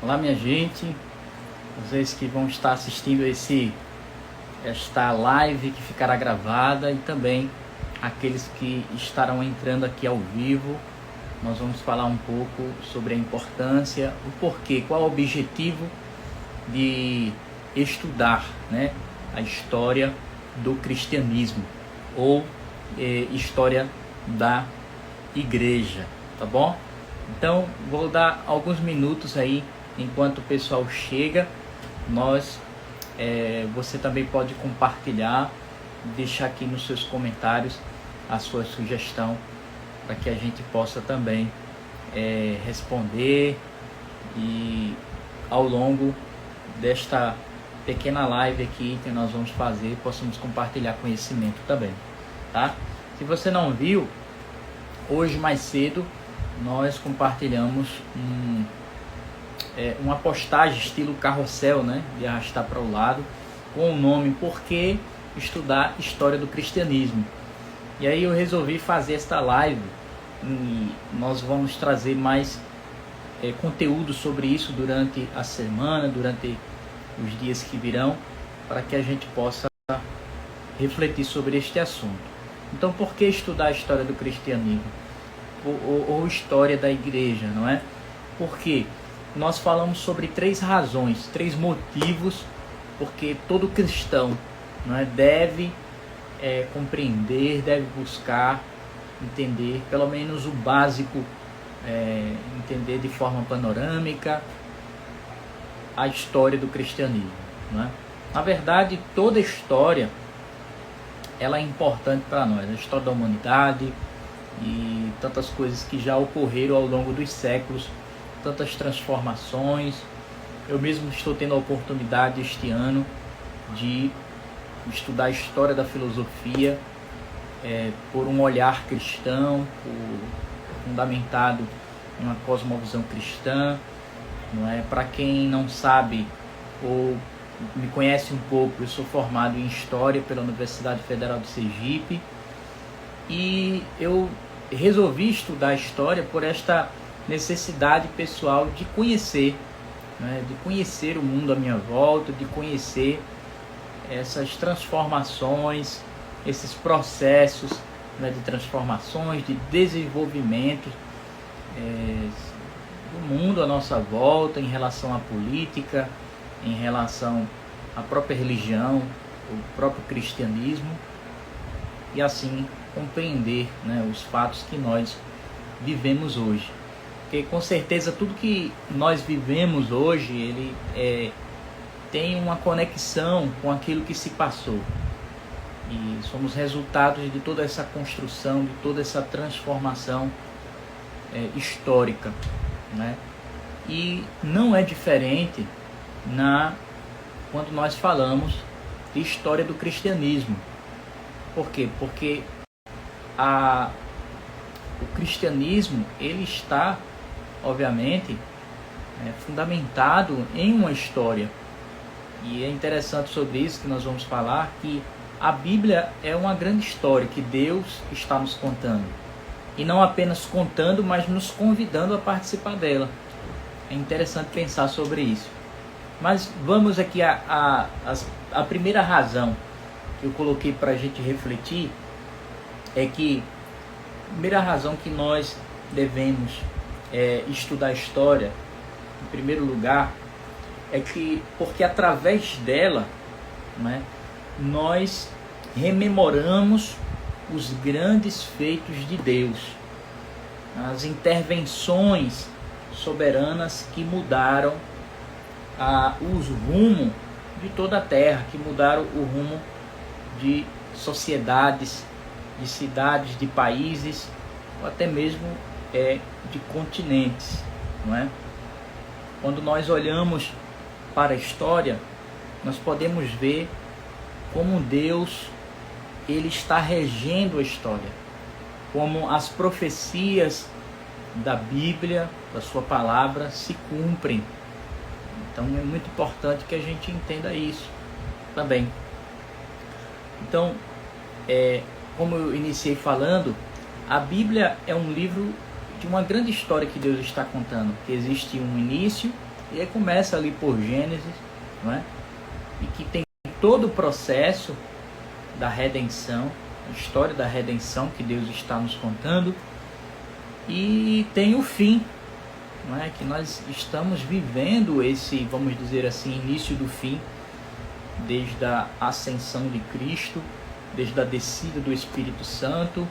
Olá, minha gente, vocês que vão estar assistindo esta live que ficará gravada e também aqueles que estarão entrando aqui ao vivo. Nós vamos falar um pouco sobre a importância, o porquê, qual é o objetivo de estudar, né, a história do cristianismo ou história da igreja, tá bom? Então vou dar alguns minutos aí enquanto o pessoal chega. Você também pode compartilhar, deixar aqui nos seus comentários a sua sugestão para que a gente possa também responder e ao longo desta pequena live aqui que nós vamos fazer, possamos compartilhar conhecimento também, tá? Se você não viu, hoje mais cedo nós compartilhamos uma postagem estilo carrossel, né, de arrastar para o lado, com o nome Por que Estudar História do Cristianismo. E aí eu resolvi fazer esta live e nós vamos trazer mais conteúdo sobre isso durante a semana, durante os dias que virão, para que a gente possa refletir sobre este assunto. Então, por que estudar a história do cristianismo? Ou história da igreja, não é? Porque nós falamos sobre 3 razões, 3 motivos porque todo cristão, não é, deve compreender, deve buscar entender pelo menos o básico, entender de forma panorâmica a história do cristianismo, não é? Na verdade, toda história ela é importante para nós, a história da humanidade e tantas coisas que já ocorreram ao longo dos séculos, tantas transformações. Eu mesmo estou tendo a oportunidade este ano de estudar a história da filosofia por um olhar cristão, fundamentado em uma cosmovisão cristã, não é? Para quem não sabe ou me conhece um pouco, eu sou formado em História pela Universidade Federal de Sergipe e eu resolvi estudar História por esta necessidade pessoal de conhecer, né, de conhecer o mundo à minha volta, de conhecer essas transformações, esses processos, né, de transformações, de desenvolvimento do mundo à nossa volta em relação à política, em relação à própria religião, o próprio cristianismo, e assim compreender, né, os fatos que nós vivemos hoje. Porque com certeza tudo que nós vivemos hoje, ele tem uma conexão com aquilo que se passou. E somos resultados de toda essa construção, de toda essa transformação histórica, né? E não é diferente quando nós falamos de história do cristianismo. Por quê? Porque o cristianismo ele está, obviamente, fundamentado em uma história. E é interessante sobre isso que nós vamos falar, que a Bíblia é uma grande história que Deus está nos contando. E não apenas contando, mas nos convidando a participar dela. É interessante pensar sobre isso. Mas vamos aqui a primeira razão que eu coloquei para a gente refletir é que a primeira razão que nós devemos estudar a história, em primeiro lugar, porque através dela, né, nós rememoramos os grandes feitos de Deus, as intervenções soberanas que mudaram o rumo de toda a terra, que mudaram o rumo de sociedades, de cidades, de países, ou até mesmo de continentes, não é? Quando nós olhamos para a história, nós podemos ver como Deus ele está regendo a história, como as profecias da Bíblia, da sua palavra, se cumprem. Então é muito importante que a gente entenda isso também. Então, como eu iniciei falando, a Bíblia é um livro de uma grande história que Deus está contando, que existe um início E aí começa ali por Gênesis, não é? E que tem todo o processo da redenção, a história da redenção que Deus está nos contando, e tem o fim, não é? Que nós estamos vivendo esse, vamos dizer assim, início do fim, desde a ascensão de Cristo, desde a descida do Espírito Santo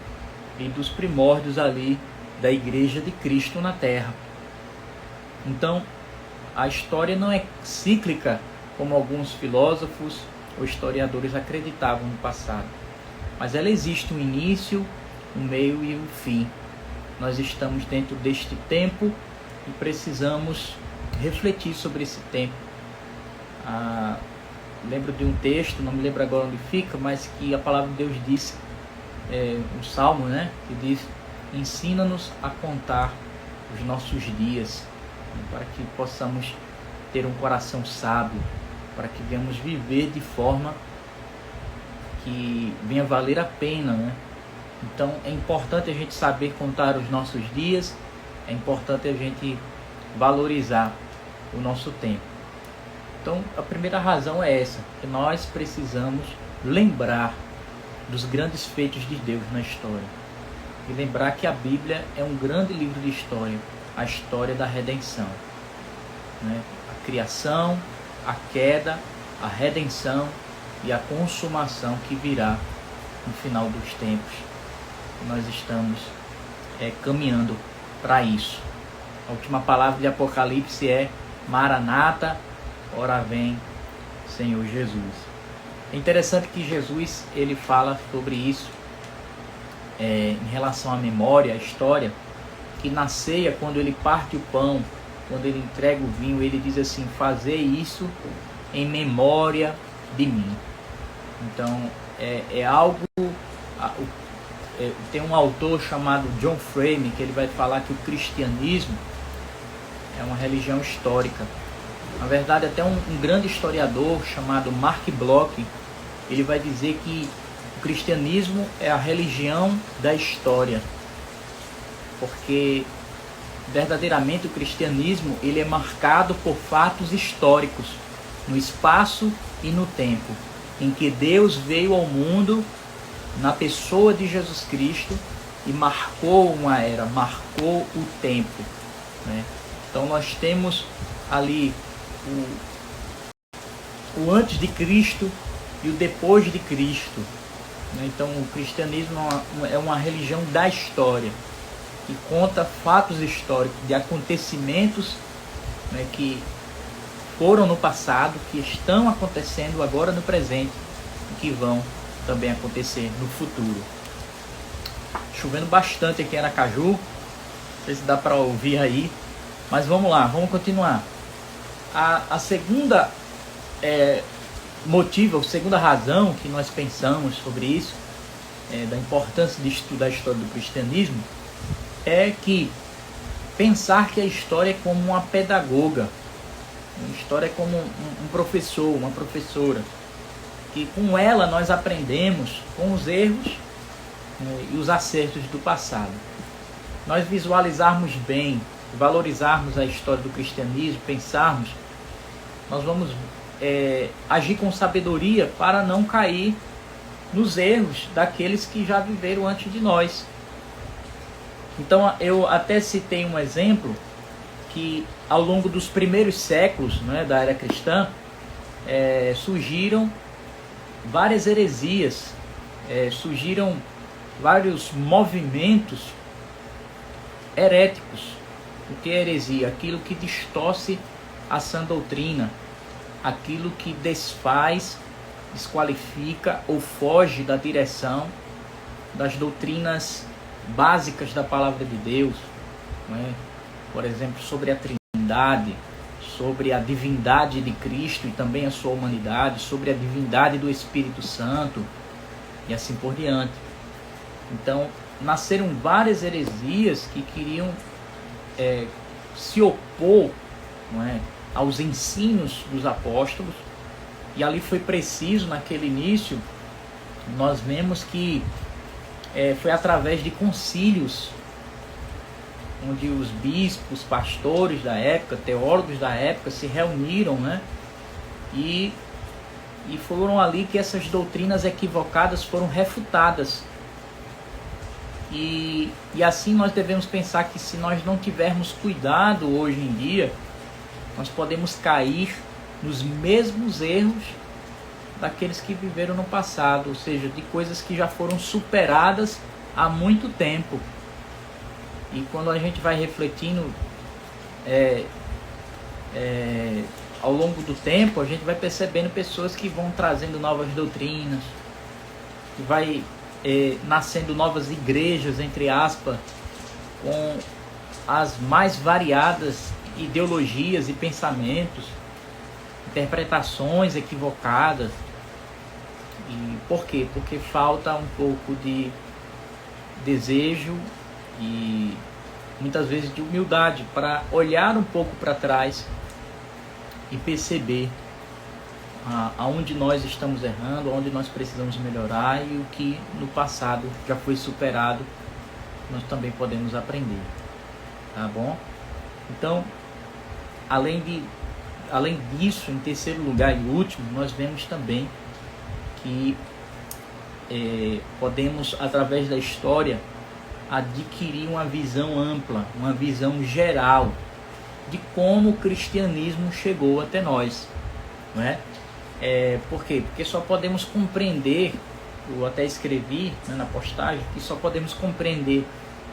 e dos primórdios ali da Igreja de Cristo na Terra. Então, a história não é cíclica, como alguns filósofos ou historiadores acreditavam no passado, mas ela existe um início, um meio e um fim. Nós estamos dentro deste tempo e precisamos refletir sobre esse tempo. Lembro de um texto, não me lembro agora onde fica, mas que a palavra de Deus disse, um salmo, né, que diz: ensina-nos a contar os nossos dias, para que possamos ter um coração sábio, para que venhamos viver de forma que venha valer a pena, né? Então é importante a gente saber contar os nossos dias, é importante a gente valorizar o nosso tempo. Então a primeira razão é essa, que nós precisamos lembrar dos grandes feitos de Deus na história. E lembrar que a Bíblia é um grande livro de história, a história da redenção, né? A criação, a queda, a redenção e a consumação que virá no final dos tempos. Nós estamos caminhando para isso. A última palavra de Apocalipse é: Maranata, ora vem, Senhor Jesus. É interessante que Jesus ele fala sobre isso em relação à memória, à história, que na ceia, quando ele parte o pão, quando ele entrega o vinho, ele diz assim: fazer isso em memória de mim. Então é algo, tem um autor chamado John Frame que ele vai falar que o cristianismo é uma religião histórica. Na verdade, até um grande historiador chamado Mark Bloch, ele vai dizer que o cristianismo é a religião da história, porque verdadeiramente o cristianismo ele é marcado por fatos históricos no espaço e no tempo, em que Deus veio ao mundo na pessoa de Jesus Cristo e marcou uma era, marcou o tempo, né? Então nós temos ali o antes de Cristo e o depois de Cristo, né? Então o cristianismo é uma religião da história, que conta fatos históricos de acontecimentos, né, que foram no passado, que estão acontecendo agora no presente e que vão também acontecer no futuro. Chovendo bastante aqui em Aracaju, não sei se dá para ouvir aí, mas vamos lá, vamos continuar. A segunda motivo, a segunda razão que nós pensamos sobre isso, da importância de estudar a história do cristianismo, é que pensar que a história é como uma pedagoga, a história é como um professor, uma professora, que com ela nós aprendemos com os erros e os acertos do passado. Nós visualizarmos bem, valorizarmos a história do cristianismo, pensarmos, nós vamos agir com sabedoria para não cair nos erros daqueles que já viveram antes de nós. Então eu até citei um exemplo que ao longo dos primeiros séculos, né, da era cristã, surgiram várias heresias, surgiram vários movimentos heréticos. O que é heresia? Aquilo que distorce a sã doutrina, aquilo que desfaz, desqualifica ou foge da direção das doutrinas básicas da palavra de Deus, né? Por exemplo, sobre a Trindade, sobre a divindade de Cristo e também a sua humanidade, sobre a divindade do Espírito Santo e assim por diante. Então, nasceram várias heresias que queriam se opor, não é, aos ensinos dos apóstolos, e ali foi preciso, naquele início, nós vemos que foi através de concílios onde os bispos, pastores da época, teólogos da época se reuniram, né? E foram ali que essas doutrinas equivocadas foram refutadas. E assim nós devemos pensar que se nós não tivermos cuidado hoje em dia, nós podemos cair nos mesmos erros daqueles que viveram no passado, ou seja, de coisas que já foram superadas há muito tempo. E quando a gente vai refletindo ao longo do tempo, a gente vai percebendo pessoas que vão trazendo novas doutrinas, que vai nascendo novas igrejas, entre aspas, com as mais variadas ideologias e pensamentos, interpretações equivocadas. E por quê? Porque falta um pouco de desejo e muitas vezes de humildade para olhar um pouco para trás e perceber aonde nós estamos errando, onde nós precisamos melhorar e o que no passado já foi superado, nós também podemos aprender, tá bom? Então, além disso, em terceiro lugar e último, nós vemos também que podemos, através da história, adquirir uma visão ampla, uma visão geral de como o cristianismo chegou até nós, não é? Por quê? Porque só podemos compreender, eu até escrevi, né, na postagem, que só podemos compreender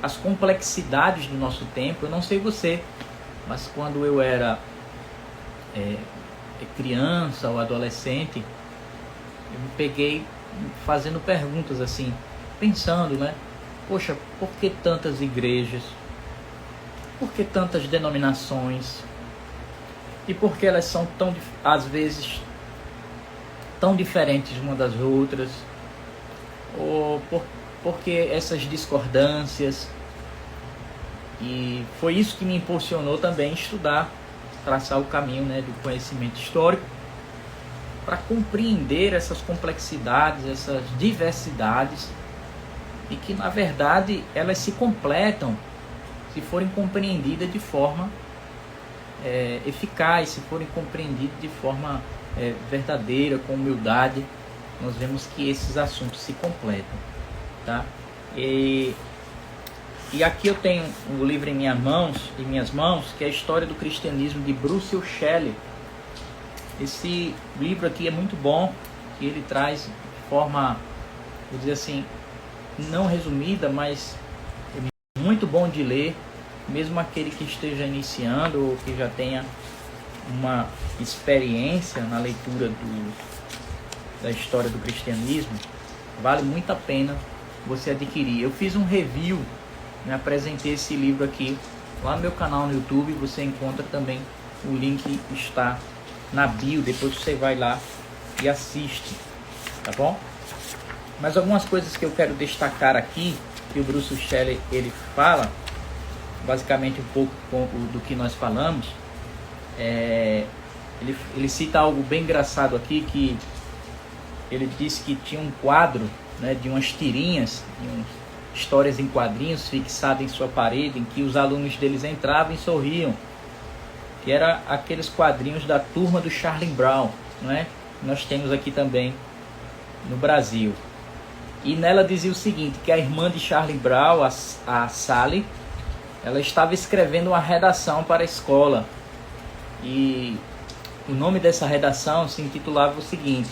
as complexidades do nosso tempo. Eu não sei você, mas quando eu era criança ou adolescente, eu me peguei fazendo perguntas assim, pensando, né? Poxa, por que tantas igrejas? Por que tantas denominações? E por que elas são tão, às vezes, tão diferentes uma das outras? Ou por que essas discordâncias? E foi isso que me impulsionou também a estudar, traçar o caminho, né, do conhecimento histórico, para compreender essas complexidades, essas diversidades, e que na verdade elas se completam se forem compreendidas de forma eficaz, se forem compreendidas de forma verdadeira, com humildade. Nós vemos que esses assuntos se completam, tá? E aqui eu tenho um livro em minhas mãos, que é a História do Cristianismo, de Bruce Shelley. Esse livro aqui é muito bom, que ele traz de forma, vou dizer assim, não resumida, mas é muito bom de ler, mesmo aquele que esteja iniciando ou que já tenha uma experiência na leitura da história do cristianismo. Vale muito a pena você adquirir. Eu fiz um review, me apresentei esse livro aqui lá no meu canal no YouTube. Você encontra também, o link está na bio, depois você vai lá e assiste, tá bom? Mas algumas coisas que eu quero destacar aqui, que o Bruce Shelley ele fala, basicamente um pouco do que nós falamos. Ele cita algo bem engraçado aqui, que ele disse que tinha um quadro, né, de umas tirinhas, histórias em quadrinhos fixadas em sua parede, em que os alunos deles entravam e sorriam, que era aqueles quadrinhos da turma do Charlie Brown, não é? Nós temos aqui também no Brasil. E nela dizia o seguinte, que a irmã de Charlie Brown, a Sally, ela estava escrevendo uma redação para a escola. E o nome dessa redação se intitulava o seguinte: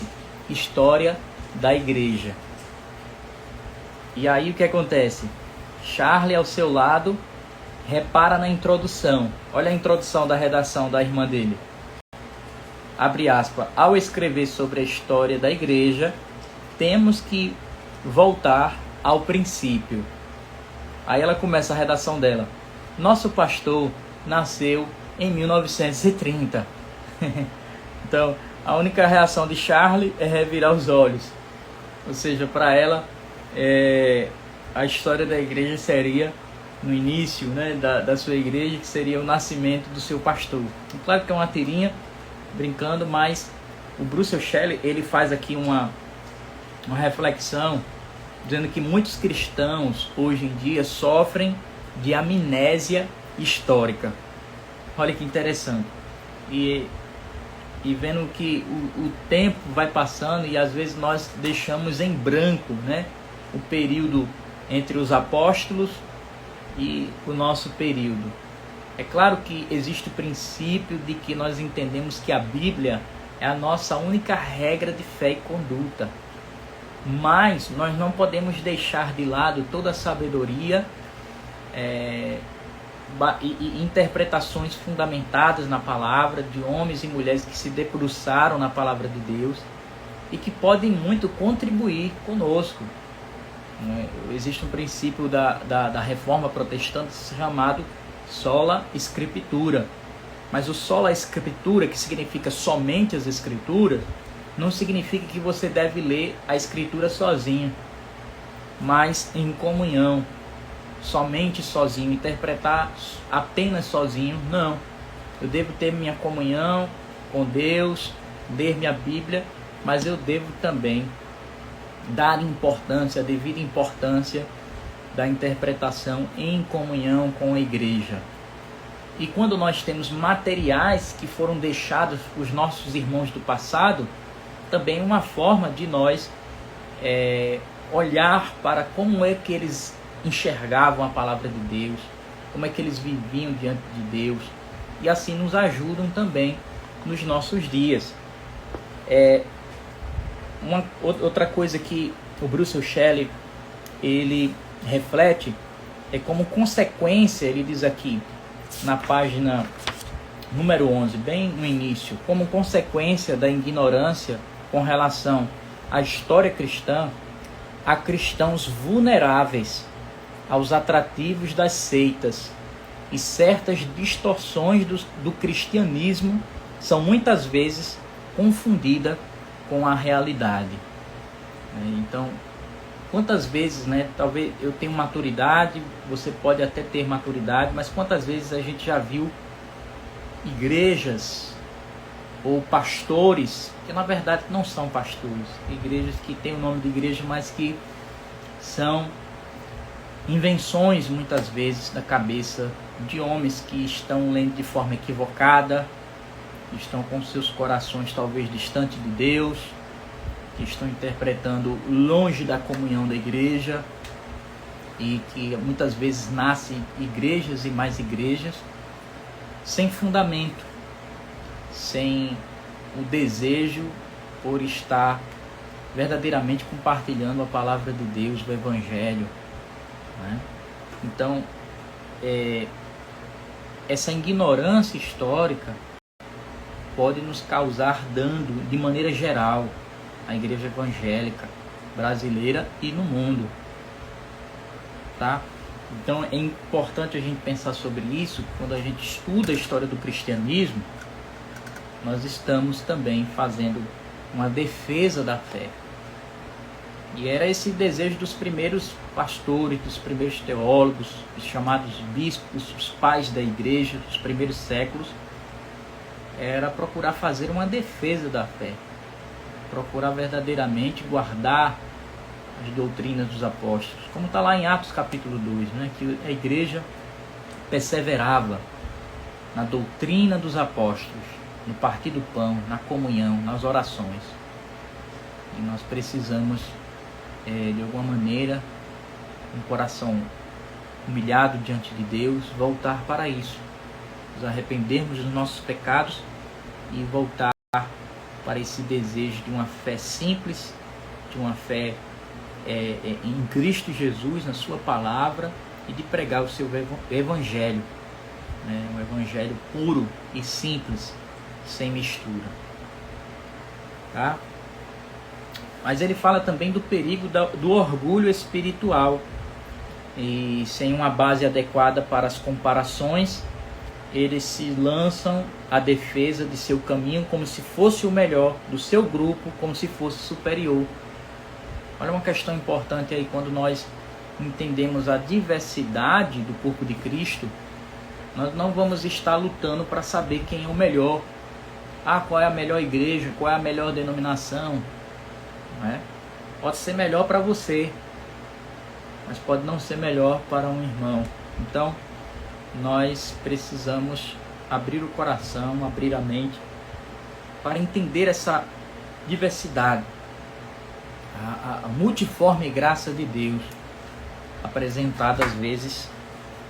História da Igreja. E aí o que acontece? Charlie, ao seu lado, repara na introdução. Olha a introdução da redação da irmã dele. Abre aspas. Ao escrever sobre a história da igreja, temos que voltar ao princípio. Aí ela começa a redação dela. Nosso pastor nasceu em 1930. Então, a única reação de Charlie é revirar os olhos. Ou seja, para ela, a história da igreja seria no início, né, da sua igreja, que seria o nascimento do seu pastor. E claro que é uma tirinha, brincando, mas o Bruce Shelley, ele faz aqui uma reflexão, dizendo que muitos cristãos hoje em dia sofrem de amnésia histórica. Olha que interessante. E vendo que o tempo vai passando e às vezes nós deixamos em branco, né, o período entre os apóstolos e o nosso período. É claro que existe o princípio de que nós entendemos que a Bíblia é a nossa única regra de fé e conduta. Mas nós não podemos deixar de lado toda a sabedoria e interpretações fundamentadas na palavra de homens e mulheres que se debruçaram na palavra de Deus e que podem muito contribuir conosco. Existe um princípio da reforma protestante chamado sola scriptura, mas o sola scriptura, que significa somente as escrituras, não significa que você deve ler a escritura sozinho, mas em comunhão, somente sozinho, interpretar apenas sozinho. Não, eu devo ter minha comunhão com Deus, ler minha Bíblia, mas eu devo também dar importância, a devida importância da interpretação em comunhão com a igreja. E quando nós temos materiais que foram deixados os nossos irmãos do passado, também uma forma de nós olhar para como é que eles enxergavam a palavra de Deus, como é que eles viviam diante de Deus, e assim nos ajudam também nos nossos dias. Outra coisa que o Bruce Shelley ele reflete é como consequência, ele diz aqui na página número 11, bem no início, como consequência da ignorância com relação à história cristã, há cristãos vulneráveis aos atrativos das seitas, e certas distorções do cristianismo são muitas vezes confundidas com a realidade. Então, quantas vezes, talvez eu tenha maturidade, você pode até ter maturidade, mas quantas vezes a gente já viu igrejas ou pastores, que na verdade não são pastores, igrejas que têm o nome de igreja, mas que são invenções muitas vezes da cabeça de homens que estão lendo de forma equivocada, que estão com seus corações talvez distantes de Deus, que estão interpretando longe da comunhão da igreja, e que muitas vezes nascem igrejas e mais igrejas sem fundamento, sem o desejo por estar verdadeiramente compartilhando a palavra de Deus, o Evangelho, né? Então, essa ignorância histórica pode nos causar dano de maneira geral à igreja evangélica brasileira e no mundo, tá? Então é importante a gente pensar sobre isso. Quando a gente estuda a história do cristianismo, nós estamos também fazendo uma defesa da fé. E era esse desejo dos primeiros pastores, dos primeiros teólogos, os chamados bispos, os pais da igreja dos primeiros séculos, era procurar fazer uma defesa da fé, procurar verdadeiramente guardar as doutrinas dos apóstolos, como está lá em Atos capítulo 2, né, que a igreja perseverava na doutrina dos apóstolos, no partir do pão, na comunhão, nas orações. E nós precisamos, de alguma maneira, um coração humilhado diante de Deus, voltar para isso, nos arrependermos dos nossos pecados e voltar para esse desejo de uma fé simples, de uma fé em Cristo Jesus, na sua palavra, e de pregar o seu evangelho, né? Um evangelho puro e simples, sem mistura, tá? Mas ele fala também do perigo do orgulho espiritual, e sem uma base adequada para as comparações, eles se lançam à defesa de seu caminho como se fosse o melhor, do seu grupo como se fosse superior. Olha uma questão importante aí, quando nós entendemos a diversidade do corpo de Cristo, nós não vamos estar lutando para saber quem é o melhor. Qual é a melhor igreja, qual é a melhor denominação, né? Pode ser melhor para você, mas pode não ser melhor para um irmão. Então, nós precisamos abrir o coração, abrir a mente, para entender essa diversidade, a multiforme graça de Deus, apresentada às vezes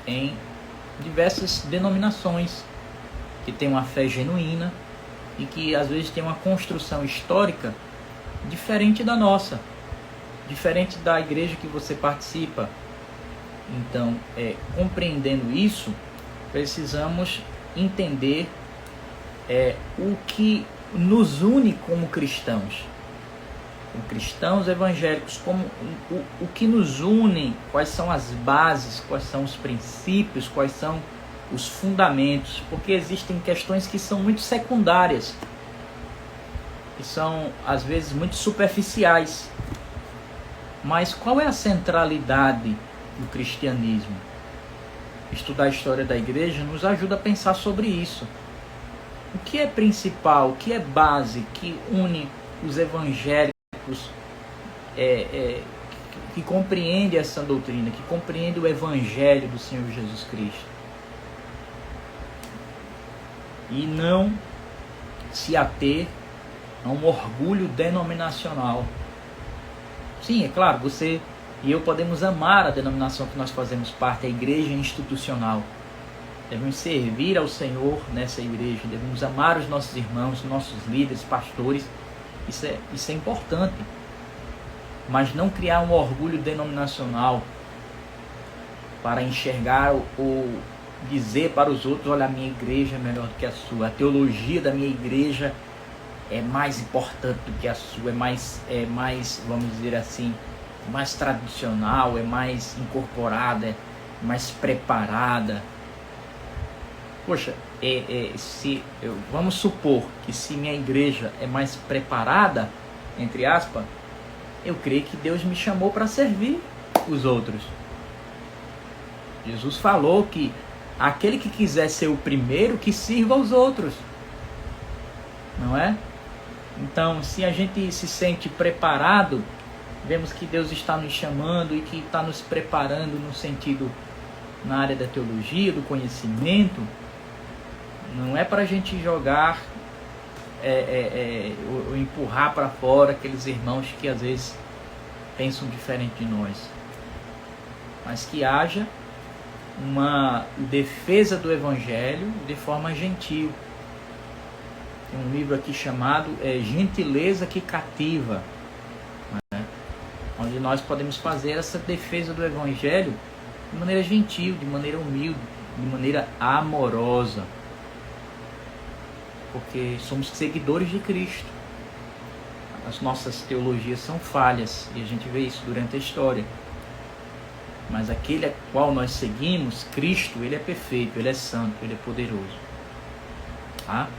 em diversas denominações, que tem uma fé genuína e que às vezes tem uma construção histórica diferente da nossa, diferente da igreja que você participa. Então, compreendendo isso, precisamos entender o que nos une como cristãos evangélicos, como o que nos une, quais são as bases, quais são os princípios, quais são os fundamentos, porque existem questões que são muito secundárias, que são às vezes muito superficiais. Mas qual é a centralidade do cristianismo? Estudar a história da igreja nos ajuda a pensar sobre isso. O que é principal, o que é base, que une os evangélicos, que compreende essa doutrina, que compreende o evangelho do Senhor Jesus Cristo, e não se ater a um orgulho denominacional. Sim, é claro, você e eu podemos amar a denominação que nós fazemos parte, a igreja institucional. Devemos servir ao Senhor nessa igreja, devemos amar os nossos irmãos, nossos líderes, pastores. Isso é importante. Mas não criar um orgulho denominacional para enxergar ou dizer para os outros: olha, a minha igreja é melhor do que a sua, a teologia da minha igreja é mais importante do que a sua, é mais, vamos dizer assim, mais tradicional, é mais incorporada, é mais preparada. Poxa, vamos supor que se minha igreja é mais preparada, entre aspas, eu creio que Deus me chamou para servir os outros. Jesus falou que aquele que quiser ser o primeiro, que sirva aos outros. Não é? Então, se a gente se sente preparado, vemos que Deus está nos chamando e que está nos preparando no sentido, na área da teologia, do conhecimento. Não é para a gente jogar ou empurrar para fora aqueles irmãos que às vezes pensam diferente de nós, mas que haja uma defesa do evangelho de forma gentil. Tem um livro aqui chamado Gentileza que Cativa, né? Onde nós podemos fazer essa defesa do evangelho de maneira gentil, de maneira humilde, de maneira amorosa, porque somos seguidores de Cristo. As nossas teologias são falhas e a gente vê isso durante a história, mas aquele a qual nós seguimos, Cristo, ele é perfeito, ele é santo, ele é poderoso, tá?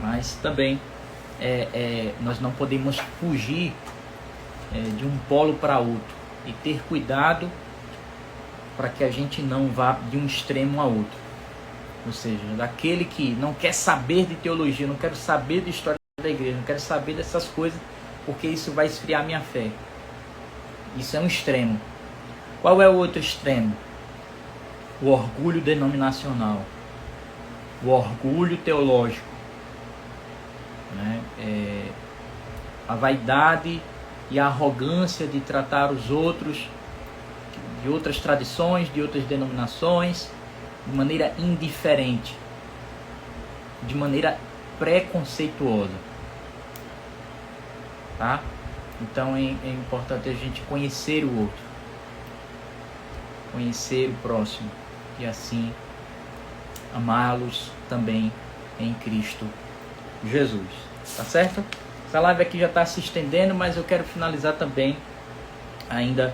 Mas também nós não podemos fugir de um polo para outro, e ter cuidado para que a gente não vá de um extremo a outro. Ou seja, daquele que não quer saber de teologia, não quero saber de história da igreja, não quero saber dessas coisas, porque isso vai esfriar minha fé. Isso é um extremo. Qual é o outro extremo? O orgulho denominacional, o orgulho teológico, né? A vaidade e a arrogância de tratar os outros de outras tradições, de outras denominações, de maneira indiferente, de maneira preconceituosa, tá? Então é importante a gente conhecer o outro, conhecer o próximo, e assim amá-los também em Cristo Jesus, tá certo? Essa live aqui já está se estendendo, mas eu quero finalizar também ainda,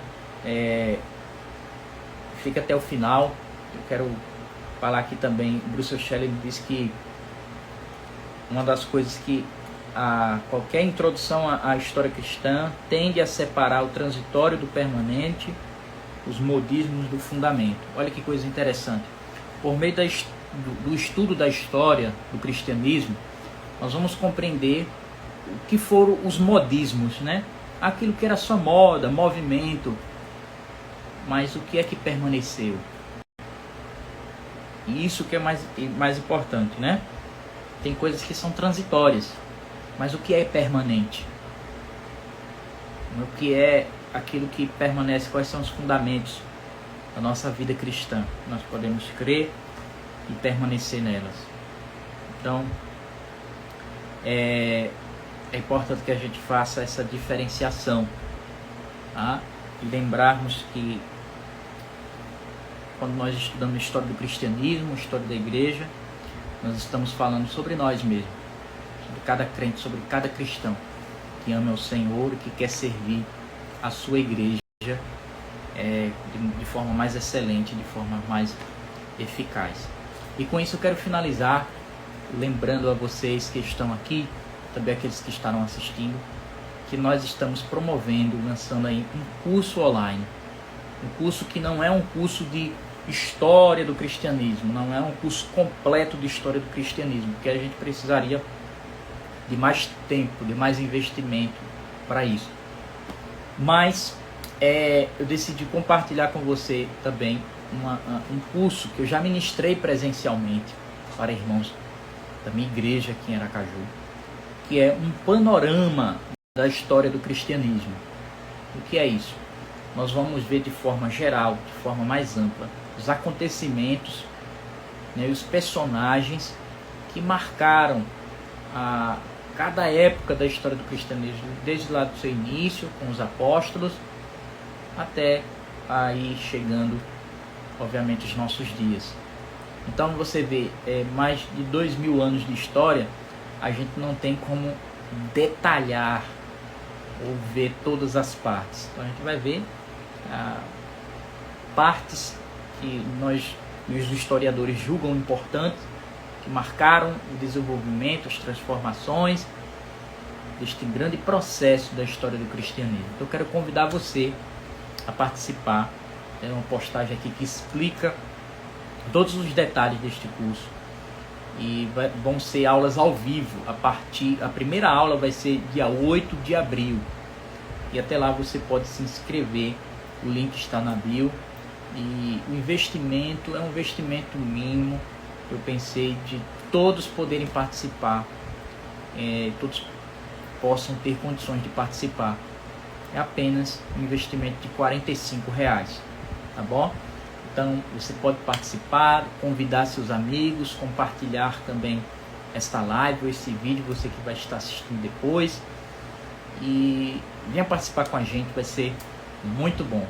fica até o final. Eu quero falar aqui também, Bruce Shelley diz que uma das coisas que qualquer introdução à história cristã tende a separar o transitório do permanente, os modismos do fundamento. Olha que coisa interessante. Por meio do estudo da história do cristianismo, nós vamos compreender o que foram os modismos, né? Aquilo que era só moda, movimento, mas o que é que permaneceu? E isso que é mais importante, né? Tem coisas que são transitórias, mas o que é permanente? O que é aquilo que permanece? Quais são os fundamentos da nossa vida cristã? Nós podemos crer e permanecer nelas. Então, é importante que a gente faça essa diferenciação, tá? E lembrarmos que quando nós estudamos a história do cristianismo, a história da igreja, nós estamos falando sobre nós mesmos, sobre cada crente, sobre cada cristão que ama o Senhor e que quer servir a sua igreja de forma mais excelente, de forma mais eficaz. E com isso eu quero finalizar lembrando a vocês que estão aqui, também aqueles que estarão assistindo, que nós estamos promovendo, lançando aí um curso online. Um curso que não é um curso de história do cristianismo, não é um curso completo de história do cristianismo, porque a gente precisaria de mais tempo, de mais investimento para isso. Mas eu decidi compartilhar com você também um curso que eu já ministrei presencialmente para irmãos da minha igreja aqui em Aracaju, que é um panorama da história do cristianismo. O que é isso? Nós vamos ver de forma geral, de forma mais ampla, os acontecimentos, né, e os personagens que marcaram cada época da história do cristianismo, desde lá do seu início, com os apóstolos, até aí chegando, obviamente, os nossos dias. Então você vê, mais de 2000 anos de história, a gente não tem como detalhar ou ver todas as partes. Então a gente vai ver partes que os historiadores julgam importantes, que marcaram o desenvolvimento, as transformações deste grande processo da história do cristianismo. Então eu quero convidar você a participar. Tem uma postagem aqui que explica todos os detalhes deste curso. E vão ser aulas ao vivo. A primeira aula vai ser dia 8 de abril. E até lá você pode se inscrever. O link está na bio. E o investimento é um investimento mínimo. Eu pensei de todos poderem participar. Todos possam ter condições de participar. É apenas um investimento de R$45. Tá bom? Então você pode participar, convidar seus amigos, compartilhar também esta live ou esse vídeo, você que vai estar assistindo depois. E venha participar com a gente, vai ser muito bom.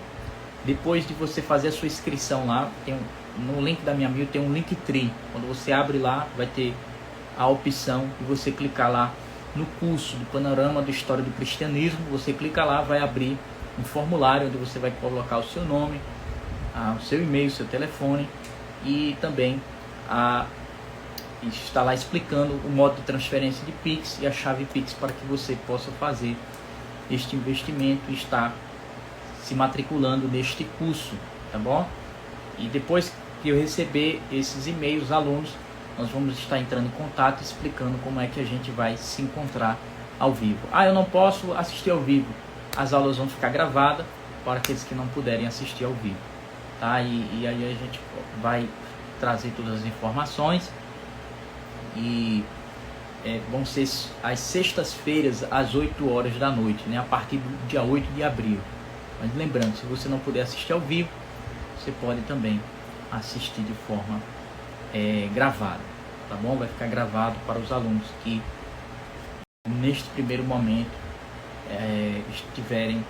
Depois de você fazer a sua inscrição lá, no link da minha bio tem um Linktree. Quando você abre lá, vai ter a opção de você clicar lá no curso do Panorama da História do Cristianismo. Você clica lá, vai abrir um formulário onde você vai colocar o seu nome, o seu e-mail, o seu telefone e também está lá explicando o modo de transferência de Pix e a chave Pix para que você possa fazer este investimento e estar se matriculando neste curso, tá bom? E depois que eu receber esses e-mails, alunos, nós vamos estar entrando em contato explicando como é que a gente vai se encontrar ao vivo. Eu não posso assistir ao vivo. As aulas vão ficar gravadas para aqueles que não puderem assistir ao vivo. Tá? E aí a gente vai trazer todas as informações e vão ser às sextas-feiras às 8 horas da noite, né? A partir do dia 8 de abril. Mas lembrando, se você não puder assistir ao vivo, você pode também assistir de forma gravada, tá bom? Vai ficar gravado para os alunos que neste primeiro momento estiverem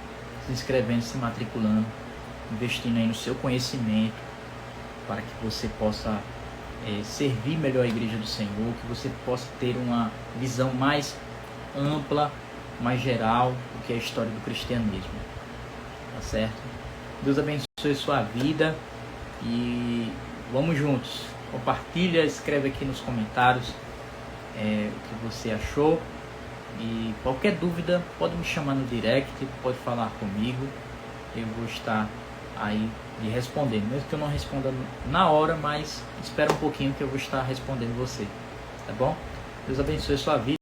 se inscrevendo, se matriculando, investindo aí no seu conhecimento, para que você possa servir melhor a igreja do Senhor, que você possa ter uma visão mais ampla, mais geral do que é a história do cristianismo. Tá certo? Deus abençoe a sua vida e vamos juntos. Compartilha, escreve aqui nos comentários o que você achou. E qualquer dúvida, pode me chamar no direct, pode falar comigo. Eu vou estar aí de respondendo, mesmo que eu não responda na hora, mas espera um pouquinho que eu vou estar respondendo você, tá bom? Deus abençoe a sua vida.